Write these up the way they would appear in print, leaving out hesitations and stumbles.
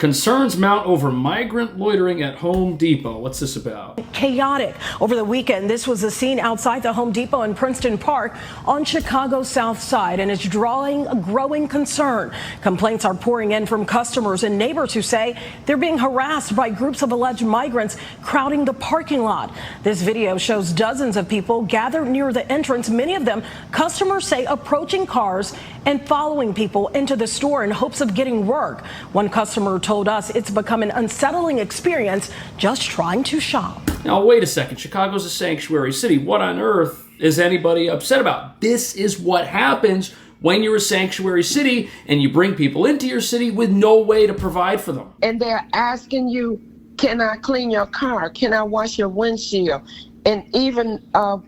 Concerns mount over migrant loitering at Home Depot. What's this about? Chaotic. Over the weekend, this was the scene outside the Home Depot in Princeton Park on Chicago's South Side, and it's drawing a growing concern. Complaints are pouring in from customers and neighbors who say they're being harassed by groups of alleged migrants crowding the parking lot. This video shows dozens of people gathered near the entrance, many of them, customers say, approaching cars and following people into the store in hopes of getting work. One customer told us it's become an unsettling experience just trying to shop. Now, wait a second. Chicago's a sanctuary city. What on earth is anybody upset about? This is what happens when you're a sanctuary city and you bring people into your city with no way to provide for them. And they're asking you, can I clean your car? Can I wash your windshield? And even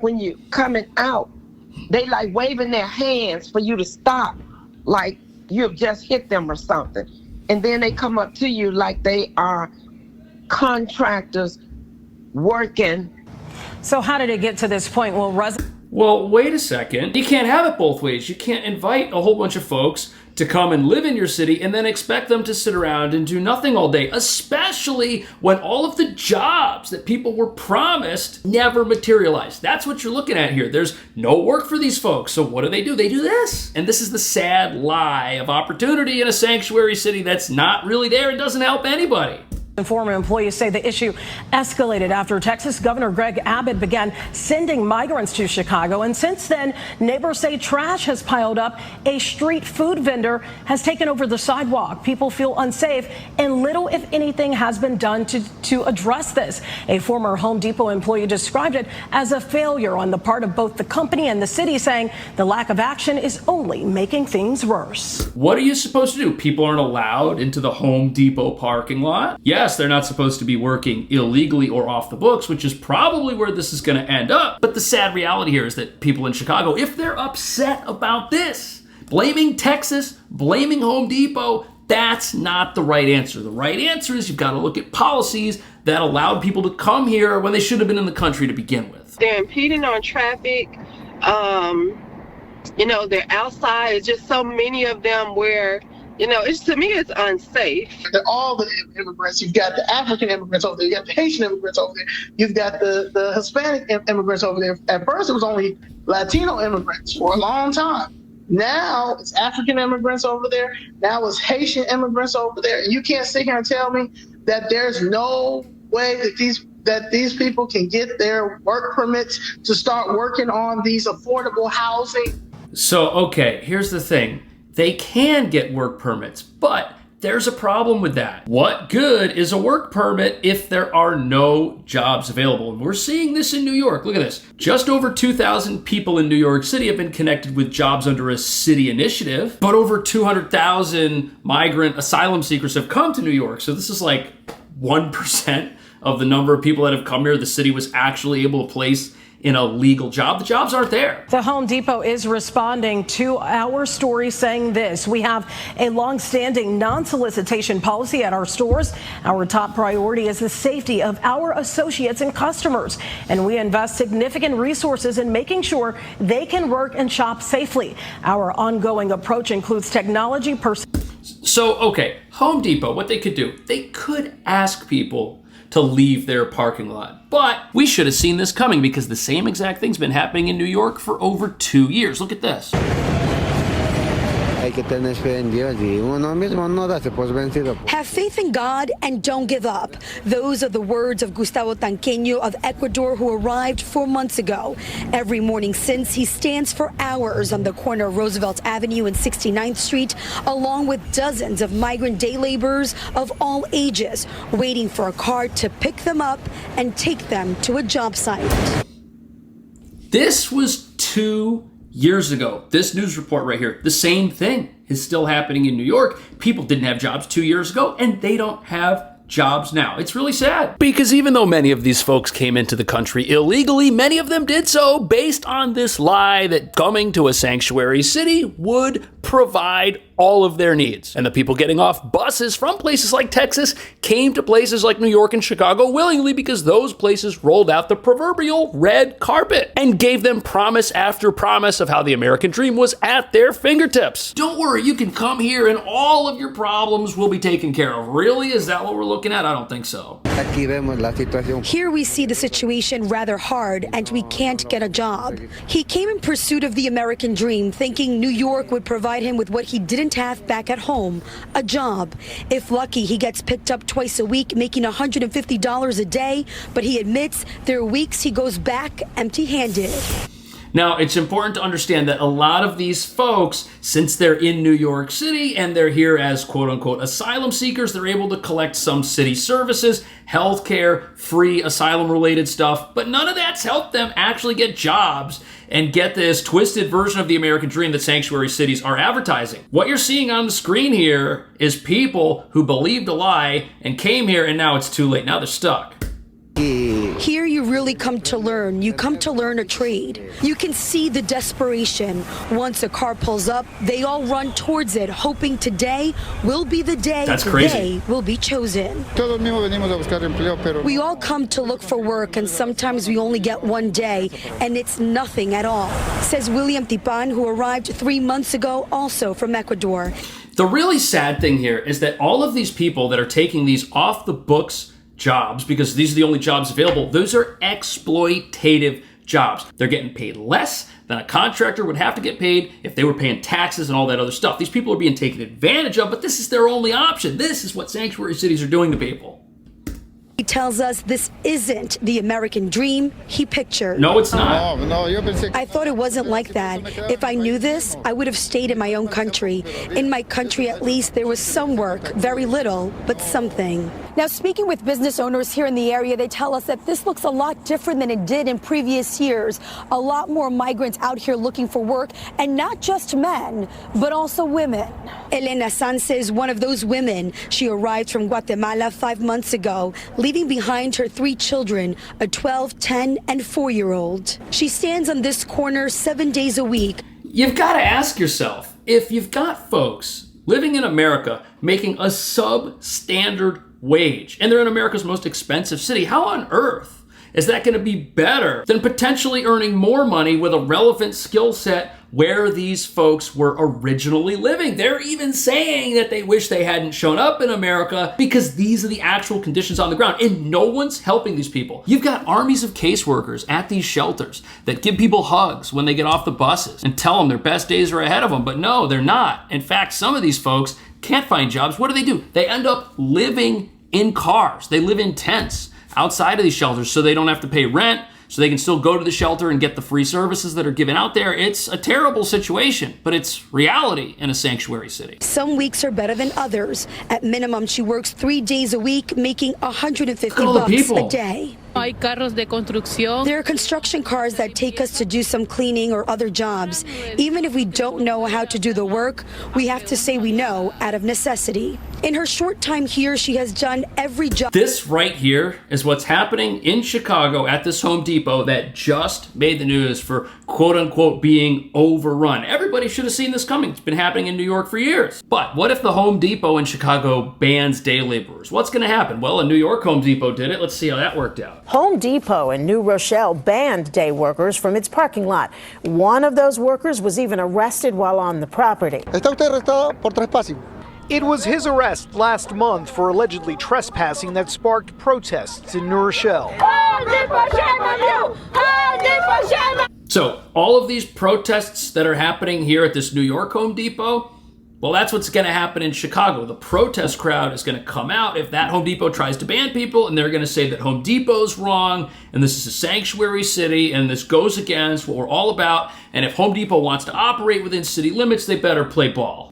when you coming out, they like waving their hands for you to stop, like you've just hit them or something. And then they come up to you like they are contractors working. So how did it get to this point? Well, wait a second. You can't have it both ways. You can't invite a whole bunch of folks to come and live in your city and then expect them to sit around and do nothing all day, especially when all of the jobs that people were promised never materialized. That's what you're looking at here. There's no work for these folks. So what do? They do this. And this is the sad lie of opportunity in a sanctuary city that's not really there and doesn't help anybody. Former employees say the issue escalated after Texas Governor Greg Abbott began sending migrants to Chicago. And since then, neighbors say trash has piled up. A street food vendor has taken over the sidewalk. People feel unsafe, and little, if anything, has been done to address this. A former Home Depot employee described it as a failure on the part of both the company and the city, saying the lack of action is only making things worse. What are you supposed to do? People aren't allowed into the Home Depot parking lot? Yes, they're not supposed to be working illegally or off the books, which is probably where this is going to end up. But the sad reality here is that people in Chicago, if they're upset about this, blaming Texas, blaming Home Depot, that's not the right answer. The right answer is you've got to look at policies that allowed people to come here when they should have been in the country to begin with. They're impeding on traffic. They're outside. It's just so many of them where to me, it's unsafe. All the immigrants, you've got the African immigrants over there, you got the Haitian immigrants over there, you've got the Hispanic immigrants over there. At first, it was only Latino immigrants for a long time. Now it's African immigrants over there. Now it's Haitian immigrants over there. And you can't sit here and tell me that there's no way that these people can get their work permits to start working on these affordable housing. So, okay, here's the thing. They can get work permits, but there's a problem with that. What good is a work permit if there are no jobs available? And we're seeing this in New York. Look at this. Just over 2,000 people in New York City have been connected with jobs under a city initiative, but over 200,000 migrant asylum seekers have come to New York. So this is like 1% of the number of people that have come here the city was actually able to place in a legal job. The jobs aren't there. The Home Depot is responding to our story saying this: we have a long-standing non-solicitation policy at our stores. Our top priority is the safety of our associates and customers, and we invest significant resources in making sure they can work and shop safely. Our ongoing approach includes technology. So, okay, Home Depot, what they could do, they could ask people to leave their parking lot. But we should have seen this coming because the same exact thing's been happening in New York for over 2 years. Look at this. Have faith in God and don't give up. Those are the words of Gustavo Tanqueño of Ecuador, who arrived 4 months ago. Every morning since, he stands for hours on the corner of Roosevelt Avenue and 69th Street, along with dozens of migrant day laborers of all ages, waiting for a car to pick them up and take them to a job site. This was 2 years ago. This news report right here, the same thing is still happening in New York. People didn't have jobs 2 years ago, and they don't have jobs now. It's really sad. Because even though many of these folks came into the country illegally, many of them did so based on this lie that coming to a sanctuary city would provide all of their needs. And the people getting off buses from places like Texas came to places like New York and Chicago willingly because those places rolled out the proverbial red carpet and gave them promise after promise of how the American dream was at their fingertips. Don't worry, you can come here and all of your problems will be taken care of. Really? Is that what we're looking at? I don't think so. Here we see the situation rather hard and we can't get a job. He came in pursuit of the American dream, thinking New York would provide him with what he didn't have back at home, a job. If lucky, he gets picked up twice a week, making $150 a day, but he admits there are weeks he goes back empty-handed. Now, it's important to understand that a lot of these folks, since they're in New York City and they're here as quote-unquote asylum seekers, they're able to collect some city services, healthcare, free asylum-related stuff, but none of that's helped them actually get jobs and get this twisted version of the American dream that sanctuary cities are advertising. What you're seeing on the screen here is people who believed a lie and came here, and now it's too late. Now they're stuck. Here you really come to learn. You come to learn a trade. You can see the desperation. Once a car pulls up, they all run towards it, hoping today will be the day they will be chosen. We all come to look for work, and sometimes we only get one day, and it's nothing at all, says William Tipan, who arrived 3 months ago, also from Ecuador. The really sad thing here is that all of these people that are taking these off the books jobs, because these are the only jobs available, those are exploitative jobs. They're getting paid less than a contractor would have to get paid if they were paying taxes and all that other stuff. These people are being taken advantage of, but this is their only option. This is what sanctuary cities are doing to people. He tells us this isn't the American dream he pictured. No, it's not. I thought it wasn't like that. If I knew this, I would have stayed in my own country. In my country, at least, there was some work, very little, but something. Now, speaking with business owners here in the area, they tell us that this looks a lot different than it did in previous years. A lot more migrants out here looking for work, and not just men, but also women. Elena Sanz is one of those women. She arrived from Guatemala 5 months ago, leaving behind her 3 children, a 12, 10, and 4-year-old. She stands on this corner 7 days a week. You've got to ask yourself, if you've got folks living in America making a substandard wage, and they're in America's most expensive city, how on earth is that going to be better than potentially earning more money with a relevant skill set where these folks were originally living? They're even saying that they wish they hadn't shown up in America because these are the actual conditions on the ground, and no one's helping these people. You've got armies of caseworkers at these shelters that give people hugs when they get off the buses and tell them their best days are ahead of them, but no, they're not. In fact, some of these folks can't find jobs. What do? They end up living in cars. They live in tents outside of these shelters so they don't have to pay rent, so they can still go to the shelter and get the free services that are given out there. It's a terrible situation, but it's reality in a sanctuary city. Some weeks are better than others. At minimum, she works 3 days a week, making $150 a day. There are construction cars that take us to do some cleaning or other jobs. Even if we don't know how to do the work, we have to say we know out of necessity. In her short time here, she has done every job. This right here is what's happening in Chicago at this Home Depot that just made the news for quote unquote being overrun. Everybody should have seen this coming. It's been happening in New York for years. But what if the Home Depot in Chicago bans day laborers? What's going to happen? Well, a New York Home Depot did it. Let's see how that worked out. Home Depot in New Rochelle banned day workers from its parking lot. One of those workers was even arrested while on the property. It was his arrest last month for allegedly trespassing that sparked protests in New Rochelle. So all of these protests that are happening here at this New York Home Depot, well, that's what's going to happen in Chicago. The protest crowd is going to come out if that Home Depot tries to ban people, and they're going to say that Home Depot's wrong, and this is a sanctuary city, and this goes against what we're all about. And if Home Depot wants to operate within city limits, they better play ball.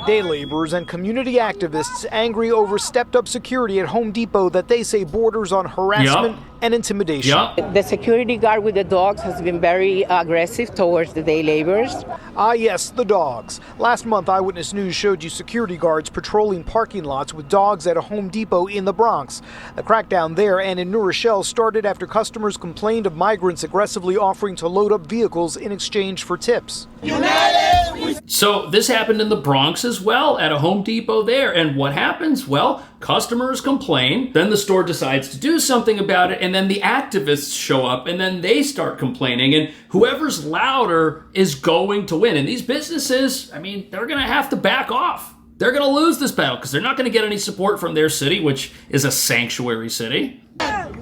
Day laborers and community activists angry over stepped-up security at Home Depot that they say borders on harassment and intimidation. The security guard with the dogs has been very aggressive towards the day laborers. Ah, yes, the dogs. Last month, Eyewitness News showed you security guards patrolling parking lots with dogs at a Home Depot in the Bronx. The crackdown there and in New Rochelle started after customers complained of migrants aggressively offering to load up vehicles in exchange for tips. United, So this happened in the Bronx as well, at a Home Depot there. And what happens? Well, customers complain, then the store decides to do something about it, and then the activists show up, and then they start complaining, and whoever's louder is going to win. And these businesses, I mean, they're going to have to back off. They're going to lose this battle because they're not going to get any support from their city, which is a sanctuary city.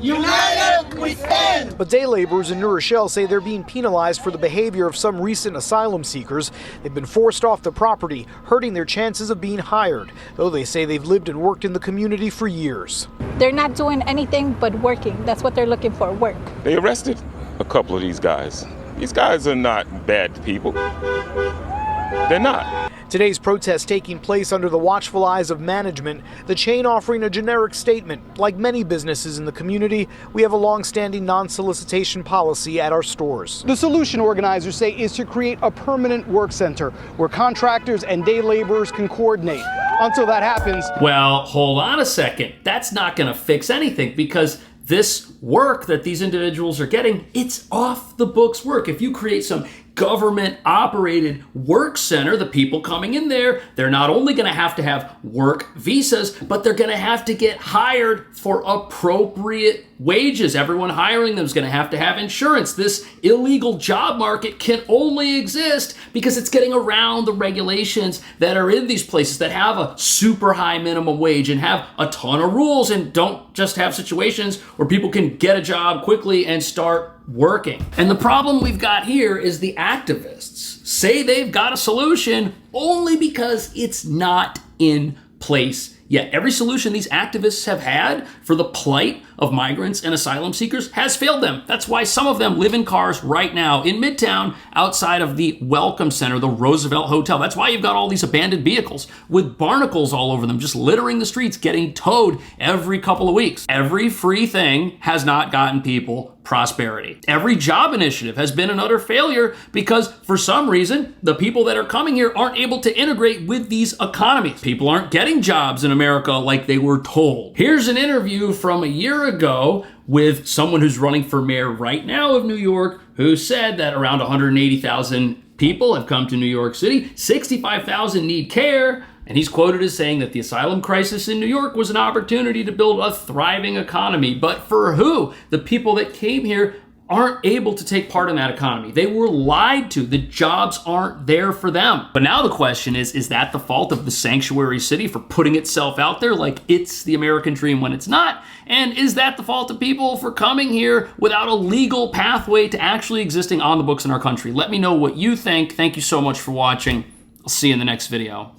United we stand! But day laborers in New Rochelle say they're being penalized for the behavior of some recent asylum seekers. They've been forced off the property, hurting their chances of being hired, though they say they've lived and worked in the community for years. They're not doing anything but working. That's what they're looking for, work. They arrested a couple of these guys. These guys are not bad people. They're not. Today's protest taking place under the watchful eyes of management, the chain offering a generic statement. Like many businesses in the community, we have a long-standing non-solicitation policy at our stores. The solution, organizers say, is to create a permanent work center where contractors and day laborers can coordinate. Until that happens... Well, hold on a second. That's not going to fix anything because this work that these individuals are getting, it's off the books work. If you create some government operated work center, the people coming in there, they're not only going to have work visas, but they're going to have to get hired for appropriate wages. Everyone hiring them is going to have insurance. This illegal job market can only exist because it's getting around the regulations that are in these places that have a super high minimum wage and have a ton of rules and don't just have situations where people can get a job quickly and start working. And the problem we've got here is the activists say they've got a solution only because it's not in place yet. Every solution these activists have had for the plight of migrants and asylum seekers has failed them. That's why some of them live in cars right now in Midtown outside of the Welcome Center, the Roosevelt Hotel. That's why you've got all these abandoned vehicles with barnacles all over them, just littering the streets, getting towed every couple of weeks. Every free thing has not gotten people prosperity. Every job initiative has been an utter failure because for some reason, the people that are coming here aren't able to integrate with these economies. People aren't getting jobs in America like they were told. Here's an interview from a year ago with someone who's running for mayor right now of New York, who said that around 180,000 people have come to New York City, 65,000 need care, and he's quoted as saying that the asylum crisis in New York was an opportunity to build a thriving economy. But for who? The people that came here aren't able to take part in that economy. They were lied to. The jobs aren't there for them. But now the question is that the fault of the sanctuary city for putting itself out there like it's the American dream when it's not? And is that the fault of people for coming here without a legal pathway to actually existing on the books in our country? Let me know what you think. Thank you so much for watching. I'll see you in the next video.